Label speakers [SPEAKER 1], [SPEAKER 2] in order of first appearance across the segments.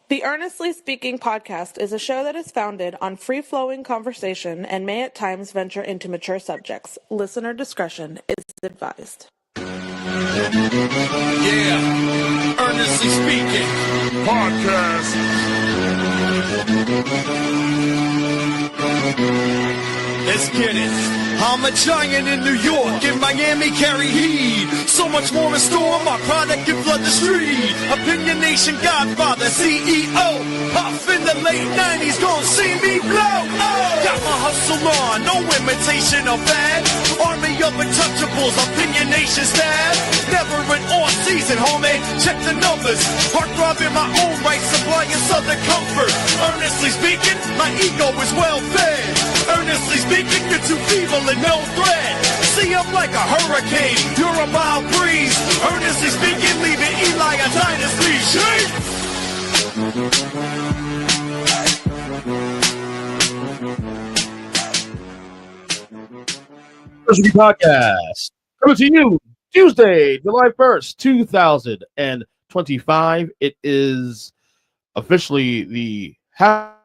[SPEAKER 1] The Earnestly Speaking podcast is a show that is founded on free-flowing conversation and may at times venture into mature subjects. Listener discretion is advised.
[SPEAKER 2] Yeah, Earnestly Speaking podcast. Let's get it. I'm a giant in New York, in Miami, carry heat. So much more in store, my product can flood the street. Opinion Nation Godfather, CEO. Puff in the late 90s, gon' see me blow. Oh. Got my hustle on, no imitation or fad. Army of untouchables, Opinion Nation staff. Never an off season, homie, check the numbers. Heart throb in my own right, supplying southern comfort. Earnestly speaking, my ego is well fed. Earnestly speaking, you're too feeble and no threat. See, I'm like a hurricane, you're a mild breeze. Earnestly speaking, leaving Eli a dynasty. Shake!
[SPEAKER 3] Earnestly Podcast coming to you Tuesday, July 1st, 2025. It is officially the halfway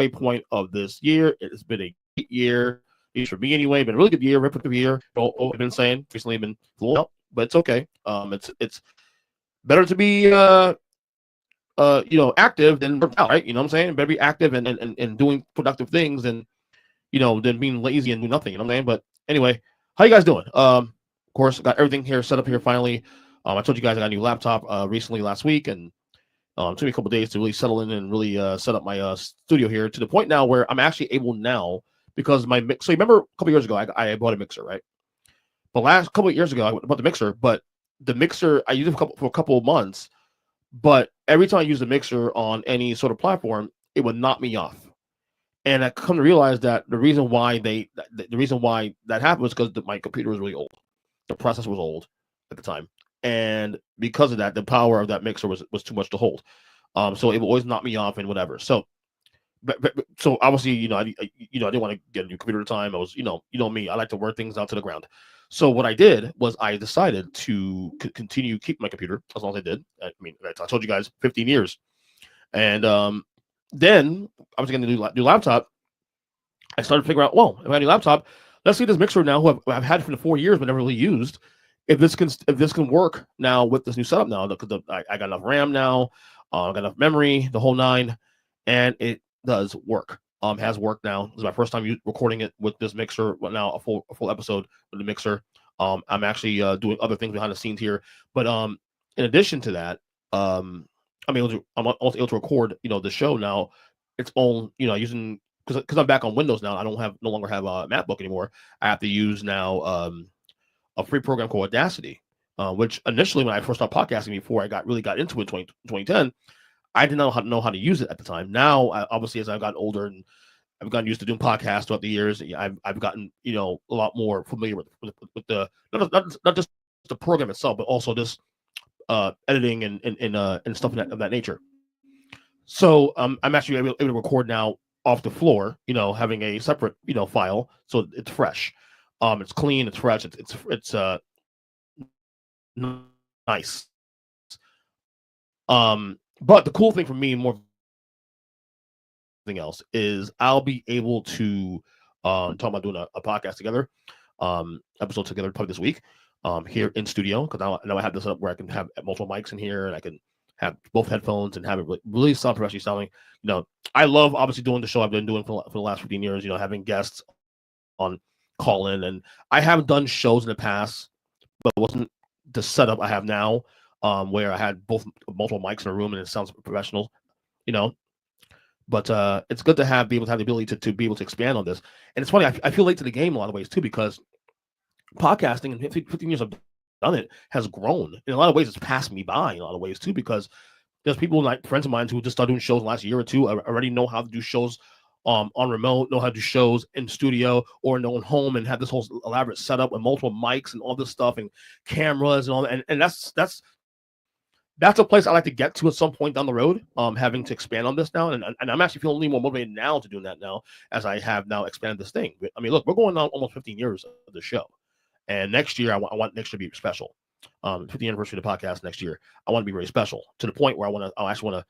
[SPEAKER 3] point of this year. It has been a great year, at least for me anyway. Been a really good year, repetitive year. I've been saying recently, I've been a little out, but it's okay. It's better to be active than burnt out, right? You know what I'm saying? Better be active and doing productive things than than being lazy and do nothing. You know what I'm saying? But anyway, how you guys doing? Of course, got everything here set up here finally. I told you guys I got a new laptop recently last week, and it took me a couple of days to really settle in and really set up my studio here to the point now where I'm actually able now, because my mix. So you remember a couple years ago, I bought a mixer, right? The last couple of years ago, I bought the mixer, but the mixer I used it for a couple of months. But every time I use the mixer on any sort of platform, it would knock me off. And I come to realize that the reason why that happened was because my computer was really old. The processor was old at the time. And because of that, the power of that mixer was too much to hold. So it would always knock me off and whatever. So, so obviously, I didn't want to get a new computer at the time. I was, me, I like to work things out to the ground. So what I did was I decided to continue keep my computer as long as I did. I mean, I told you guys 15 years. And then I was going to do new laptop. I started to figure out, well, if I had a new laptop, let's see this mixer now, who I've had for 4 years but never really used. If this can work now with this new setup now, because I got enough RAM now, I got enough memory, the whole nine, and it does work. Has worked now. This is my first time recording it with this mixer. But now a full episode with the mixer. I'm actually doing other things behind the scenes here. But in addition to that, I'm also able to record the show now its own using, because I'm back on Windows now. I no longer have a MacBook anymore. I have to use now a free program called Audacity, which initially when I first started podcasting before I really got into it in 2010, I did not know how to use it at the time. Now, obviously, as I've gotten older and I've gotten used to doing podcasts throughout the years, I've gotten a lot more familiar with the not just the program itself, but also this editing and stuff of that nature. So I'm actually able to record now off the floor, having a separate file, so it's fresh. It's clean, it's fresh, it's nice. But the cool thing for me, more than anything else, is I'll be able to talk about doing a podcast together, episode together probably this week, here in studio, because now I have this up where I can have multiple mics in here and I can have both headphones and have it really sound professionally sounding. I love obviously doing the show I've been doing for the last 15 years. Having guests on call in, and I have done shows in the past, but it wasn't the setup I have now, where I had multiple mics in a room and it sounds professional, But it's good to be able to have the ability to be able to expand on this. And it's funny, I feel late to the game in a lot of ways too, because podcasting in 15 years I've done it has grown. In a lot of ways, it's passed me by in a lot of ways too, because there's people like friends of mine who just started doing shows in the last year or two. I already know how to do shows on remote, know how to do shows in studio or in their own home, and have this whole elaborate setup with multiple mics and all this stuff and cameras and all that. And that's a place I like to get to at some point down the road, having to expand on this now. And I'm actually feeling a little more motivated now to do that now, as I have now expanded this thing. I mean, look, we're going on almost 15 years of the show. And next year, I want next year to be special. 50th anniversary of the podcast next year. I want to be very special to the point where I actually want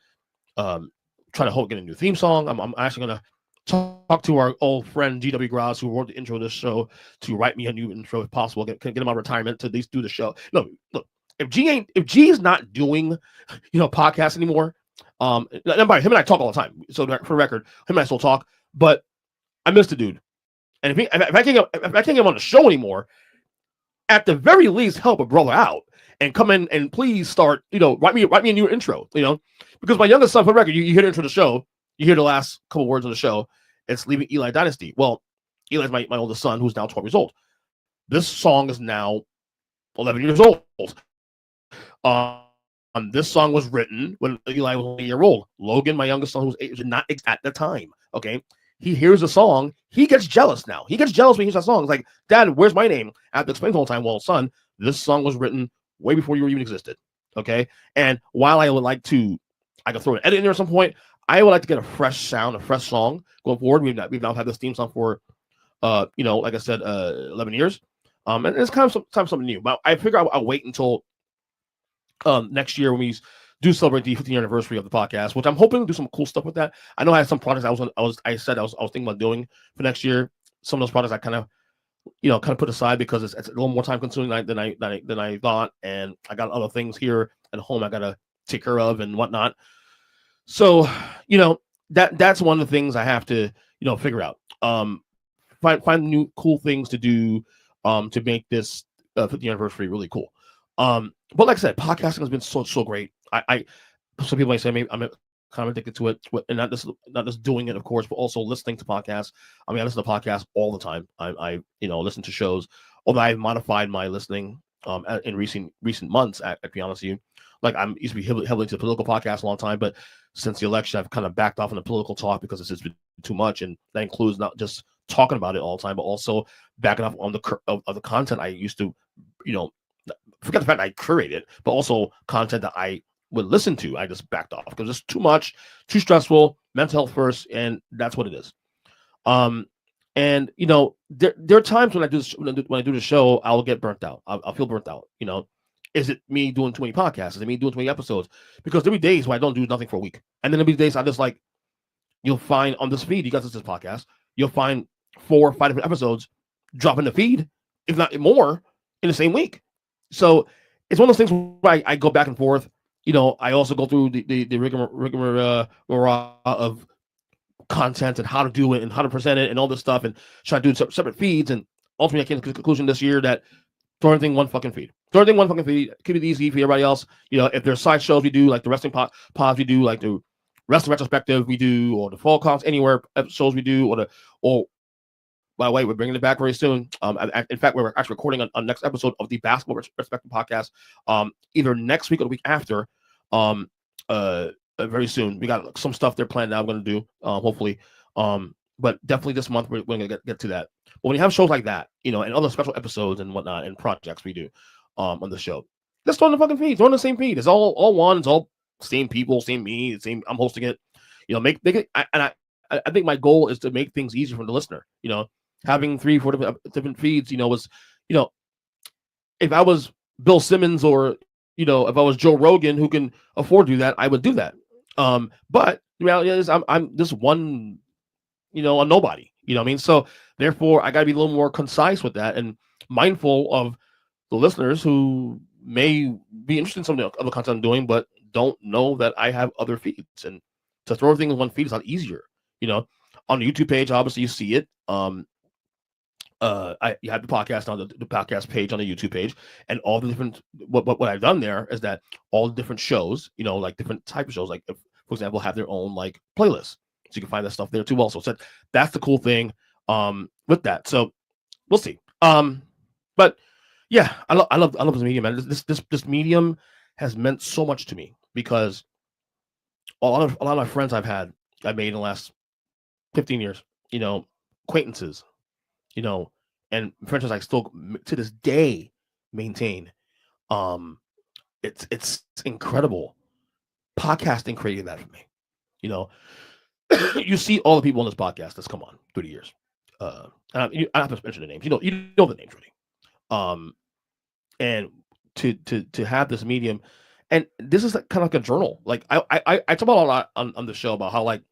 [SPEAKER 3] to try to get a new theme song. I'm actually going to talk to our old friend GW Graz, who wrote the intro to this show, to write me a new intro if possible. Get him out of retirement to at least do the show. No, look, if G is not doing, podcasts anymore, and by him and I talk all the time. So for the record, him and I still talk, but I miss the dude. And if I can't get him on the show anymore, at the very least, help a brother out and come in and please start, write me a new intro, because my youngest son, for the record, you hear the intro of the show, you hear the last couple words of the show, it's Leaving Eli Dynasty. Well, Eli's my oldest son, who's now 12 years old. This song is now 11 years old. This song was written when Eli was 1 year old. Logan, my youngest son, who was 8, was not at the time. Okay, he hears the song, he gets jealous now. He gets jealous when he hears that song. It's like, Dad, where's my name? I have to explain the whole time. Well, son, this song was written way before you even existed. Okay, and while I would like to, I could throw an edit in there at some point. I would like to get a fresh sound, a fresh song going forward. We've now had this theme song for, like I said, 11 years. And it's kind of something new. But I figure I'll wait until next year when we do celebrate the 15th anniversary of the podcast, which I'm hoping to do some cool stuff with that. I know I had some projects I was thinking about doing for next year. Some of those projects I kind of put aside because it's a little more time consuming than I thought, and I got other things here at home I gotta take care of and whatnot. So, that's one of the things I have to, figure out. Find new cool things to do to make this 50th anniversary really cool. But like I said, podcasting has been so great. I some people might say maybe I'm kind of addicted to it, and not just doing it, of course, but also listening to podcasts. I mean, I listen to podcasts all the time. I listen to shows, although I've modified my listening in recent months. To be honest with you, like I used to be heavily into political podcasts a long time, but since the election, I've kind of backed off on the political talk because it's just been too much, and that includes not just talking about it all the time, but also backing off on the content I used to, forget the fact I curated, but also content that I would listen to. I just backed off because it's too much, too stressful, mental health first, and that's what it is. And there are times when I do the show, I'll get burnt out. I'll feel burnt out. Is it me doing too many podcasts? Is it me doing too many episodes? Because there'll be days where I don't do nothing for a week, and then there'll be days I just like. You'll find on this feed, you guys listen to this podcast, you'll find 4 or 5 different episodes drop in the feed, if not more, in the same week. So it's one of those things where I go back and forth. I also go through the rigmarole of content and how to do it and how to present it and all this stuff and try to do separate feeds. And ultimately, I came to the conclusion this year that throw everything one fucking feed. Keep it easy for everybody else. If there's side shows we do, like the wrestling pods we do, like the wrestling retrospective we do, or the Fall Counts Anywhere episodes we do, or by the way, we're bringing it back very soon. In fact, we're actually recording a next episode of the Basketball Retrospective podcast, either next week or the week after. Very soon. We got some stuff they're planned out. I'm going to do, hopefully. But definitely this month we're going to get to that. But when you have shows like that, and other special episodes and whatnot and projects we do on the show, let's throw in the fucking feed. Throw in the same feed. It's all one. It's all same people, same me, same. I'm hosting it. Make it. I think my goal is to make things easier for the listener. Having 3-4 different feeds, was, if I was Bill Simmons or, if I was Joe Rogan who can afford to do that, I would do that. But the reality is I'm just one, a nobody, what I mean? So therefore I got to be a little more concise with that and mindful of the listeners who may be interested in some of the other content I'm doing, but don't know that I have other feeds. And to throw everything in one feed is a lot easier, on the YouTube page, obviously you see it. You have the podcast on the podcast page on the YouTube page, and all the different what I've done there is that all the different shows, like different type of shows, like if, for example, have their own like playlists, so you can find that stuff there too. Also, so that's the cool thing with that. So we'll see. But yeah, I love this medium, man. This medium has meant so much to me because a lot of my friends I made in the last 15 years, acquaintances, and friendships I still to this day maintain. It's incredible. Podcasting created that for me. You see all the people on this podcast that's come on through the years. I don't have to mention the names. You know the names already. And to have this medium, and this is kind of like a journal. Like I talk about a lot on the show about how like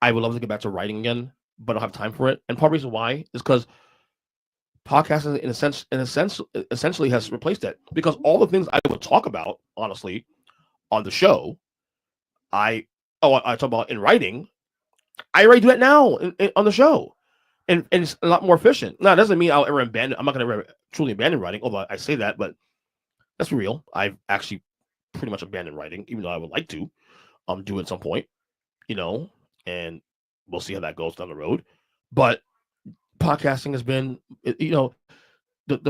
[SPEAKER 3] I would love to get back to writing again, but I don't have time for it. And part of the reason why is because podcasting, essentially has replaced it. Because all the things I would talk about, honestly, on the show, I talk about in writing. I already do that now on the show, and it's a lot more efficient. Now, it doesn't mean I'll ever abandon. I'm not going to ever truly abandon writing, although I say that, but that's real. I've actually pretty much abandoned writing, even though I would like to do it at some point, and we'll see how that goes down the road. But podcasting has been, the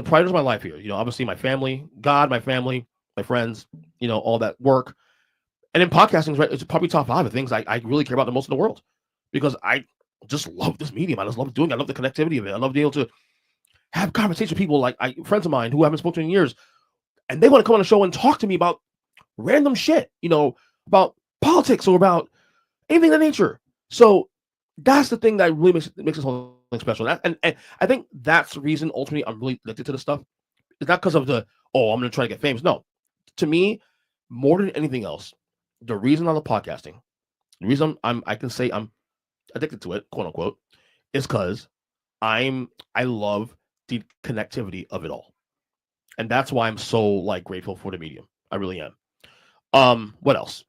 [SPEAKER 3] priorities of my life here. Obviously my family, God, my family, my friends, all that work. And then podcasting is probably top 5 of things I really care about the most in the world, because I just love this medium. I just love doing it. I love the connectivity of it. I love being able to have conversations with people like friends of mine who I haven't spoken to in years, and they want to come on the show and talk to me about random shit, about politics or about anything of that nature. So that's the thing that really makes this whole thing special. And I think that's the reason ultimately I'm really addicted to this stuff. It's not because of I'm going to try to get famous. No, to me, more than anything else, the reason I love podcasting, the reason I can say I'm addicted to it, quote unquote, is because I love the connectivity of it all. And that's why I'm so grateful for the medium. I really am. What else?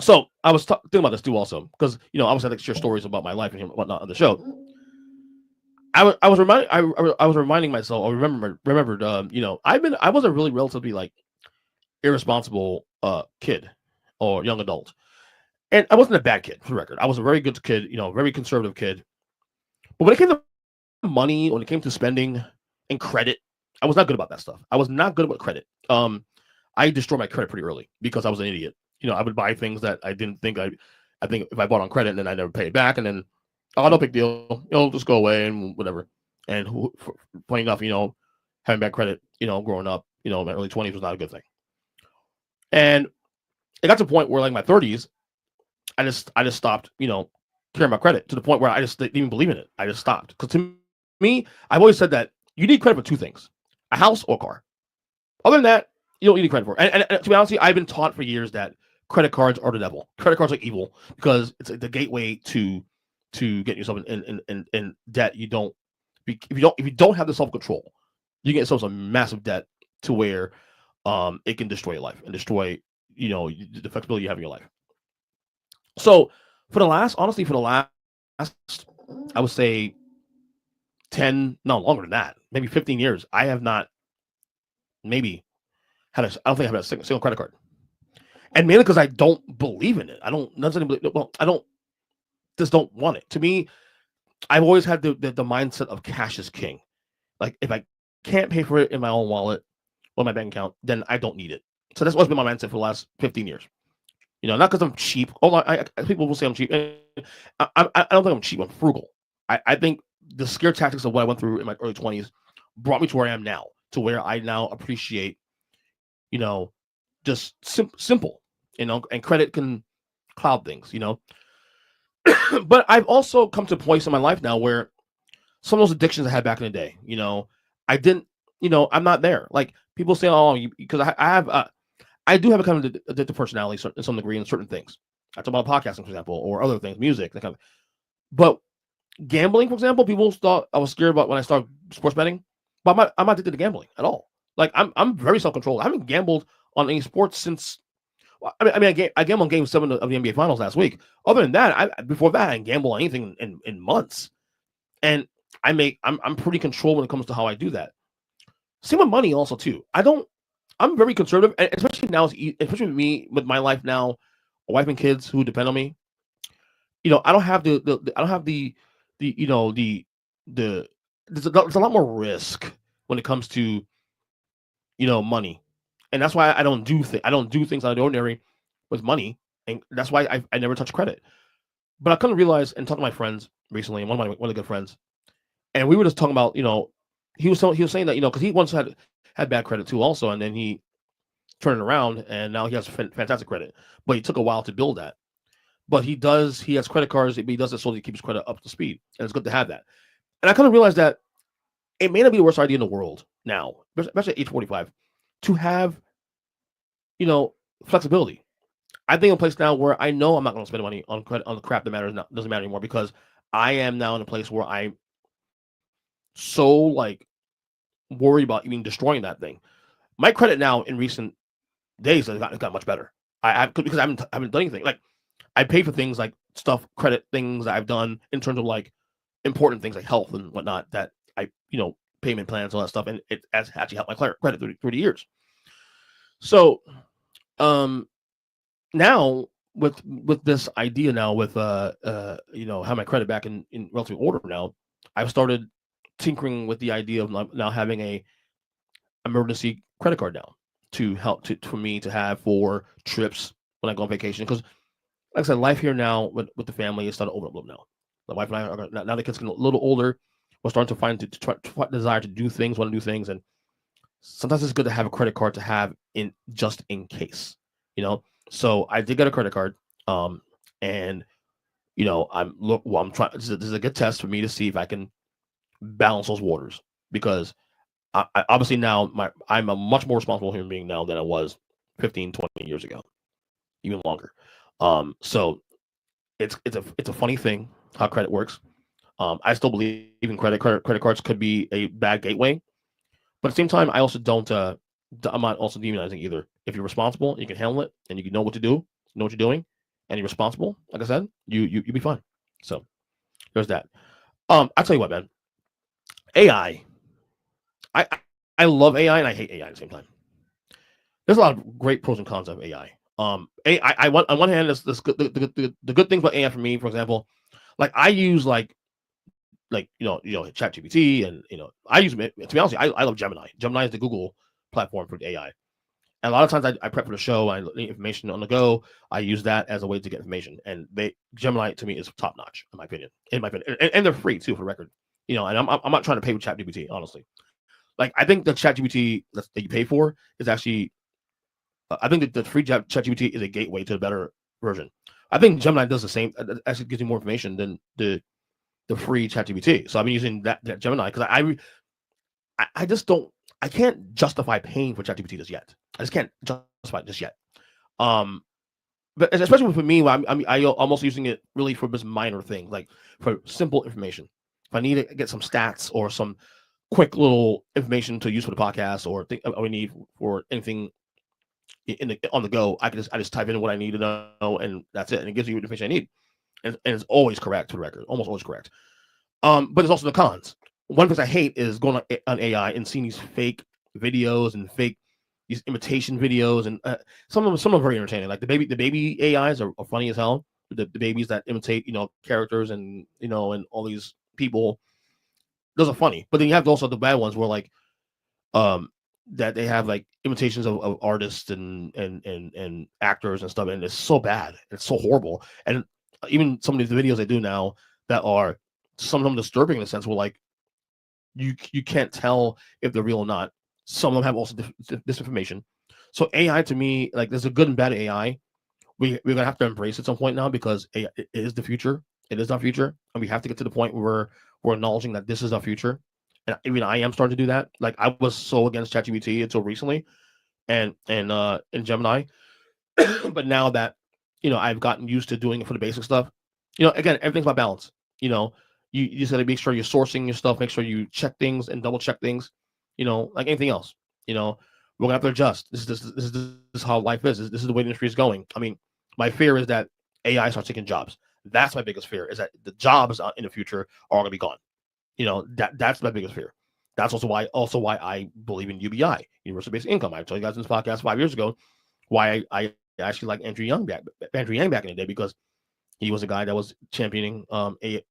[SPEAKER 3] So I was thinking about this too, also, because I was like to share stories about my life and whatnot on the show. I was reminding myself, or remembered, I was a really relatively irresponsible kid or young adult, and I wasn't a bad kid, for the record. I was a very good kid, very conservative kid. But when it came to money, when it came to spending and credit, I was not good about that stuff. I was not good about credit. I destroyed my credit pretty early because I was an idiot. I would buy things that I didn't think I think if I bought on credit and then I never paid back, and then no big deal, just go away and whatever. And funny enough, having bad credit, growing up, in my early 20s was not a good thing. And it got to the point where my 30s, I just stopped, caring about credit, to the point where I just didn't even believe in it. I just stopped. Because to me, I've always said that you need credit for 2 things: a house or a car. Other than that, you don't need credit for it. And to be honest, I've been taught for years that credit cards are the devil. Credit cards are evil because it's the gateway to get yourself in debt. If you don't have the self-control, you get yourself some massive debt to where it can destroy your life and destroy the flexibility you have in your life. So for the last I would say 10, no, longer than that, maybe 15 years, I have not I don't think I've had a single credit card. And mainly because I don't believe in it. I don't want it. To me, I've always had the mindset of cash is king. If I can't pay for it in my own wallet or my bank account, then I don't need it. So that's always been my mindset for the last 15 years. Not because I'm cheap. People will say I'm cheap. I don't think I'm cheap. I'm frugal. I think the scare tactics of what I went through in my early 20s brought me to where I am now, to where I now appreciate, just simple, and credit can cloud things, But I've also come to a point in my life now where some of those addictions I had back in the day, I didn't, I'm not there. People say, because I do have a kind of addictive personality to some degree in certain things. I talk about podcasting, for example, or other things, music, that kind of. But gambling, for example, people thought I was scared about when I started sports betting, but I'm not addicted to gambling at all. I'm very self-controlled. I haven't gambled on any sports since. I gambled on Game 7 of the NBA Finals last week. Other than that, before that, I didn't gamble on anything in months. And I'm pretty controlled when it comes to how I do that. Same with money, also too. I'm very conservative, especially now, especially with me, with my life now, a wife and kids who depend on me. I don't have there's a lot more risk when it comes to money. And that's why I don't do things out of the ordinary with money, and that's why I never touch credit. But I couldn't realize, and talked to my friends recently, and one of the good friends, and we were just talking about, he was saying that, because he once had bad credit too, also, and then he turned it around, and now he has fantastic credit. But he took a while to build that. But he has credit cards, but he does it so that he keeps credit up to speed, and it's good to have that. And I kind of realized that it may not be the worst idea in the world now, especially at age 45, to have, flexibility. I think in a place now where I know I'm not going to spend money on credit on the crap that doesn't matter anymore, because I am now in a place where I'm so like worried about even destroying that thing. My credit now in recent days has got much better. Because I haven't done anything. Like, I pay for things like credit things that I've done in terms of like important things like health and whatnot, that I, payment plans, all that stuff, and it has actually helped my credit through the years. So, now with this idea now with have my credit back in relative order now, I've started tinkering with the idea of now having a emergency credit card now to help for me to have for trips when I go on vacation. Because like I said, life here now with the family is starting to open up a little now. The wife and I are now the kids getting a little older. We're starting to find desire to do things, want to do things, and sometimes it's good to have a credit card to have just in case, So I did get a credit card, and I'm trying. This is a good test for me to see if I can balance those waters, because I obviously now I'm a much more responsible human being now than I was 15, 20 years ago, even longer. So it's a funny thing how credit works. I still believe even credit cards could be a bad gateway, but at the same time, I also don't. I'm not also demonizing either. If you're responsible, you can handle it, and you know what to do, know what you're doing, and you're responsible. Like I said, you'll be fine. So there's that. I'll tell you what, man. AI. I love AI and I hate AI at the same time. There's a lot of great pros and cons of AI. AI, on one hand, the good things about AI for me, for example, like I use ChatGPT, and I use, to be honest, I love Gemini. Gemini is the Google platform for the AI. And a lot of times I prep for the show, I need information on the go. I use that as a way to get information. And Gemini to me is top notch, in my opinion. And they're free too, for the record. And I'm not trying to pay with ChatGPT, honestly. Like, I think the ChatGPT that you pay for is actually, I think that the free ChatGPT is a gateway to a better version. I think Gemini does the same. Actually gives you more information than the free ChatGPT. So I've been using that Gemini because I just don't. I can't justify paying for ChatGPT just yet. I just can't justify it just yet. But especially for me, I'm almost using it really for just minor things, like for simple information. If I need to get some stats or some quick little information to use for the podcast, or I need for anything on the go, I just type in what I need to know, and that's it, and it gives you the information I need, and it's always correct, to the record, almost always correct. But there's also the cons. One thing I hate is going on AI and seeing these fake videos and these imitation videos, and some of them are very entertaining. Like the baby AIs are funny as hell. The babies that imitate characters and and all these people, those are funny. But then you have also the bad ones where like that they have like imitations of artists and actors and stuff, and it's so bad, it's so horrible. And even some of these videos they do now that are some of them disturbing in the sense where like you can't tell if they're real or not. Some of them have also disinformation. So AI to me, like, there's a good and bad AI. We're gonna have to embrace it at some point now, because AI, it is the future. It is our future, and we have to get to the point where we're acknowledging that this is our future. And even I am starting to do that. Like, I was so against ChatGPT until recently, and Gemini, but now that I've gotten used to doing it for the basic stuff. Again, everything's about balance. You just got to make sure you're sourcing your stuff, make sure you check things and double check things. Like anything else. We're gonna have to adjust. This is how life is. This is the way the industry is going. I mean, my fear is that AI starts taking jobs. That's my biggest fear, is that the jobs in the future are gonna be gone. That's my biggest fear. That's also why I believe in UBI, universal basic income. I told you guys in this podcast 5 years ago why I actually like Andrew Yang back in the day, because he was a guy that was championing.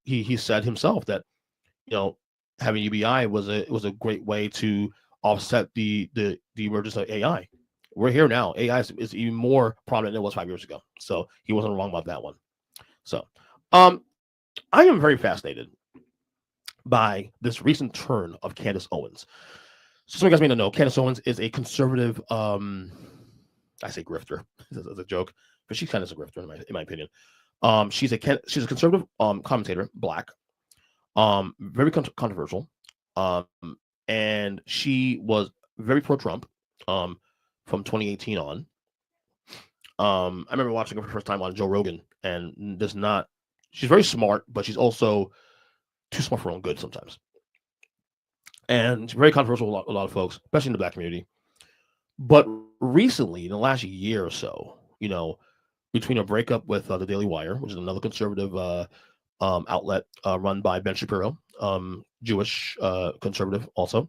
[SPEAKER 3] He said himself that having UBI was a great way to offset the emergence of AI. We're here now. AI is even more prominent than it was 5 years ago. So he wasn't wrong about that one. So I am very fascinated by this recent turn of Candace Owens. So some of you guys may not know, Candace Owens is a conservative, I say grifter as a joke, but she's kind of a grifter in my opinion. She's a conservative commentator, black, very controversial. and she was very pro-Trump from 2018 on. I remember watching her for the first time on Joe Rogan, and she's very smart, but she's also too smart for her own good sometimes. And she's very controversial with a lot of folks, especially in the Black community. But recently, in the last year or so, between a breakup with the Daily Wire, which is another conservative outlet run by Ben Shapiro, Jewish conservative also,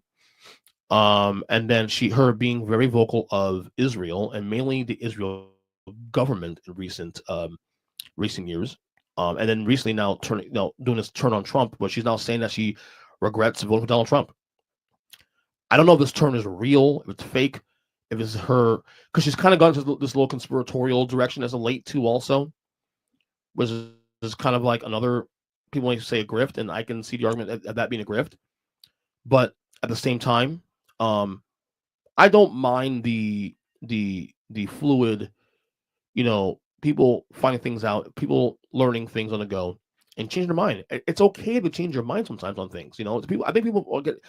[SPEAKER 3] and then her being very vocal of Israel and mainly the Israel government in recent years, and then recently now doing this turn on Trump, but she's now saying that she regrets voting for Donald Trump. I don't know if this turn is real, if it's fake, if it's her, because she's kind of gone into this little conspiratorial direction as of late too, also, which is kind of like another, people might say a grift, and I can see the argument of that being a grift. But at the same time, I don't mind the fluid, people finding things out, people learning things on the go and changing their mind. It's okay to change your mind sometimes on things. I think people get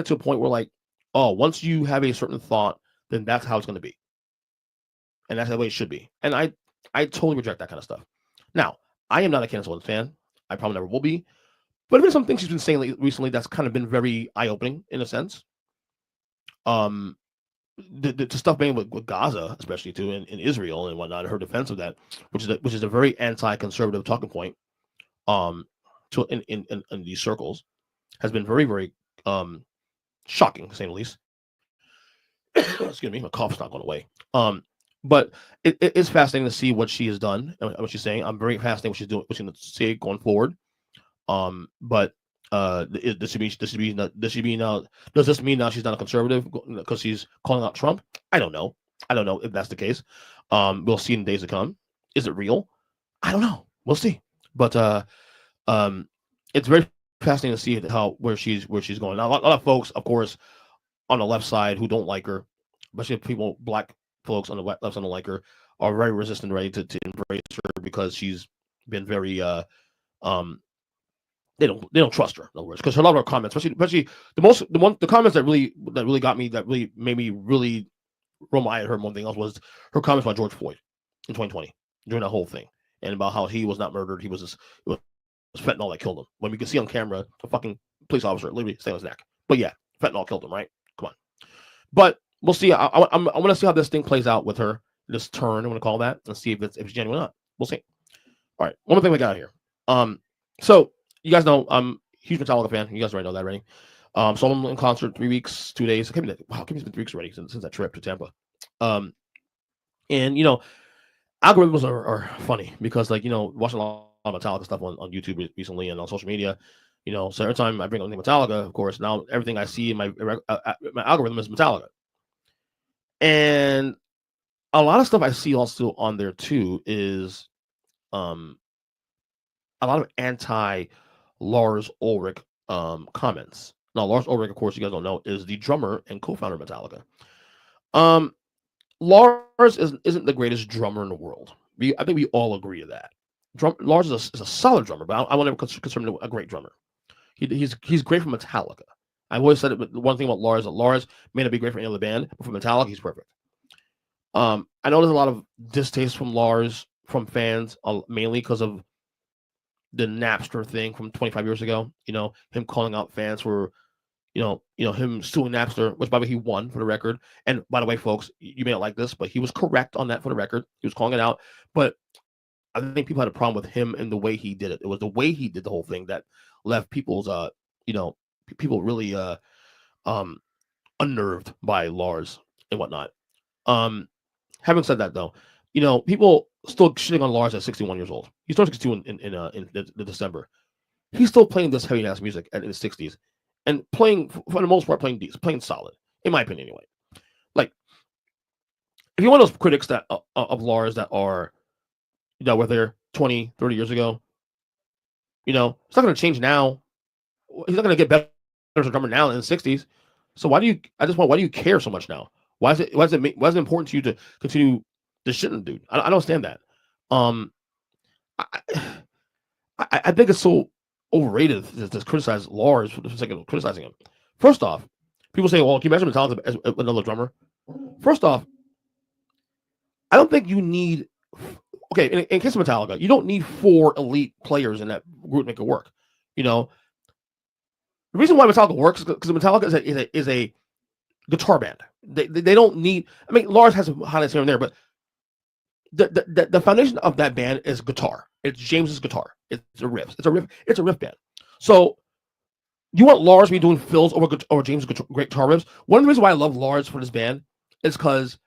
[SPEAKER 3] to a point where, like, oh, once you have a certain thought, then that's how it's going to be, and that's the way it should be. And I totally reject that kind of stuff. Now, I am not a Candace Owens fan. I probably never will be. But there's some things she's been saying recently that's kind of been very eye-opening in a sense. The stuff being with Gaza, especially too, in Israel and whatnot, her defense of that, which is a very anti-conservative talking point, to in these circles, has been very, very shocking, to say the least. Excuse me, my cough's not going away. But it is fascinating to see what she has done and what she's saying. I'm very fascinated what she's doing, what she's going to say going forward. But does this mean now she's not a conservative because she's calling out Trump? I don't know if that's the case. We'll see in days to come. Is it real? I don't know. We'll see. But it's very fascinating to see where she's going. Now, a lot of folks, of course, on the left side who don't like her, especially black folks on the left side don't like her, are very resistant, ready to embrace her because she's been very they don't trust her, in other words, because a lot of her comments, especially the comments that really got me, that really made me really roll my eye at her more than anything else, was her comments about George Floyd in 2020 during that whole thing, and about how he was not murdered, it was fentanyl that killed him. When we could see on camera a fucking police officer literally staying on his neck. But yeah, fentanyl killed him, right? Come on. But we'll see. I want to see how this thing plays out with her, this turn, I'm going to call that, and see if it's genuine or not. We'll see. All right, one more thing we got here. So you guys know I'm a huge Metallica fan. You guys already know that already. So I'm in concert 3 weeks, 2 days. It's been 3 weeks already since that trip to Tampa. And algorithms are funny because, like, watching a lot of Metallica stuff on YouTube recently and on social media, so every time I bring up Metallica, of course, now everything I see in my algorithm is Metallica. And a lot of stuff I see also on there too is a lot of anti Lars Ulrich comments. Now, Lars Ulrich, of course, you guys don't know, is the drummer and co-founder of Metallica. Lars isn't the greatest drummer in the world. I think we all agree to that. Lars is a solid drummer, but I won't ever consider him a great drummer. He's great for Metallica. I've always said it, but one thing about Lars, that Lars may not be great for any other band, but for Metallica, he's perfect. I know there's a lot of distaste from Lars from fans, mainly because of the Napster thing from 25 years ago. Him calling out fans for, him suing Napster, which, by the way, he won, for the record. And by the way, folks, you may not like this, but he was correct on that, for the record. He was calling it out. But I think people had a problem with him and the way he did it. It was the way he did the whole thing that left people's, people really unnerved by Lars and whatnot. Having said that, though, people still shitting on Lars at 61 years old. He's turning 62 in December. He's still playing this heavy ass music in his 60s, and playing, for the most part, playing solid, in my opinion, anyway. Like, if you're one of those critics that of Lars that were there 20, 30 years ago, it's not going to change now. He's not going to get better as a drummer now in the 60s. So why do you care so much now? Why is it important to you to continue the shit in the dude? I don't understand that. I think it's so overrated to criticize Lars for the sake of criticizing him. First off, people say, well, can you imagine Metallica as another drummer? First off, I don't think you need, okay, in case of Metallica, you don't need 4 elite players in that group to make it work. You know, the reason why Metallica works is because Metallica is a guitar band. They don't need, I mean, Lars has some highlights here and there, but the foundation of that band is guitar. It's James's guitar. It's a riff. It's a riff band. So you want Lars to be doing fills over James' great guitar riffs. One of the reasons why I love Lars for this band is because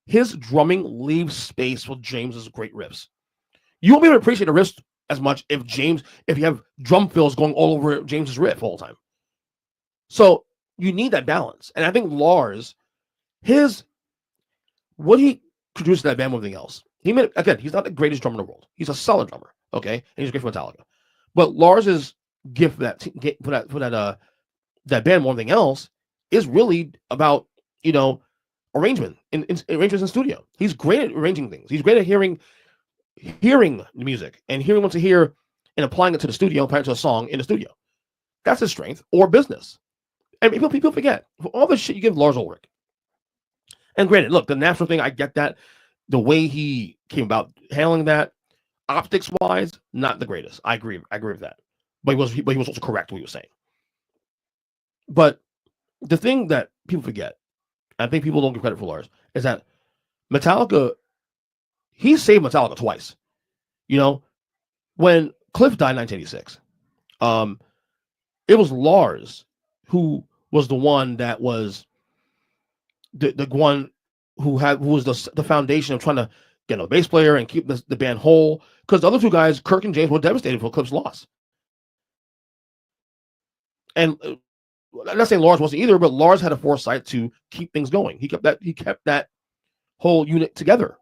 [SPEAKER 3] his drumming leaves space for James's great riffs. You won't be able to appreciate the riffs as much if you have drum fills going all over James's riff all the time. So you need that balance. And I think Lars, what he produced in that band more than anything else. He's not the greatest drummer in the world. He's a solid drummer, okay? And he's great for Metallica. But Lars's gift for that band more than anything else is really about, arrangement arrangements in studio. He's great at arranging things. He's great at hearing the music and hearing what to hear and applying it to the studio, applying it to a song in the studio. That's his strength or business. And people forget for all the shit you give Lars Ulrich. And granted, look, the natural thing, I get that. The way he came about handling that, optics wise, not the greatest. I agree with that. But he was also correct what he was saying. But the thing that people forget, I think people don't give credit for Lars, is that Metallica, he saved Metallica twice. When Cliff died in 1986, it was Lars who was the one that was the one who was the foundation of trying to get a bass player and keep the band whole. Because the other two guys, Kirk and James, were devastated for Cliff's loss. And I'm not saying Lars wasn't either, but Lars had a foresight to keep things going. He kept that whole unit together.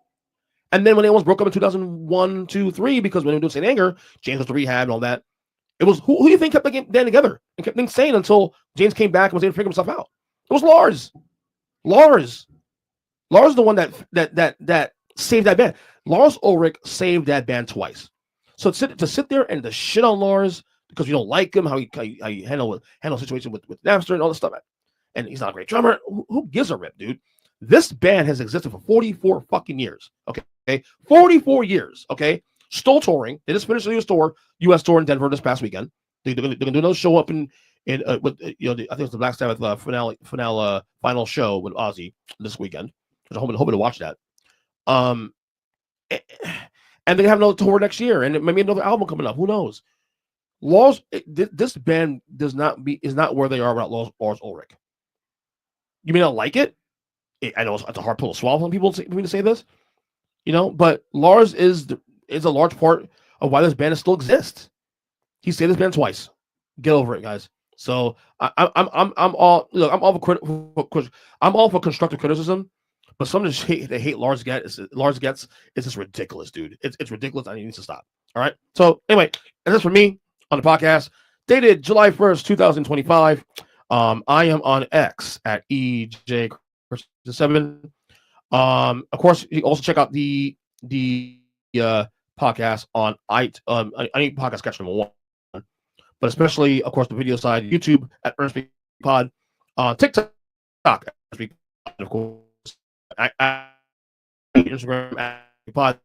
[SPEAKER 3] And then when they almost broke up in 2001, 2, 3, because when they were doing St. Anger, James was to rehab and all that. It was who do you think kept the band together and kept things sane until James came back and was able to figure himself out? It was Lars. Lars is the one that saved that band. Lars Ulrich saved that band twice. So to sit there and to shit on Lars because you don't like him, how he handle situation with Napster and all this stuff, and he's not a great drummer. Who gives a rip, dude? This band has existed for 44 fucking years. Okay, 44 years. Okay, still touring. They just finished the U.S. tour in Denver this past weekend. They're gonna do another show up with I think it's the Black Sabbath final show with Ozzy this weekend. I'm hoping to watch that. And they have another tour next year, and maybe another album coming up. Who knows? This band is not where they are without Lars Ulrich. You may not like it. I know it's a hard pill to swallow for me to say this, but Lars is a large part of why this band still exists. He saved this band twice. Get over it, guys. So I'm all for constructive criticism, but some of the hate Lars gets is just ridiculous, dude. It's ridiculous. I need to stop. All right. So anyway, that's for me on the podcast. Dated July 1st, 2025. I am on X at EJ Christian 7. Of course, you can also check out the podcast on any podcast catch number 1. But especially, of course, the video side, YouTube at Earnestly Pod, TikTok, of course, Instagram at Pod.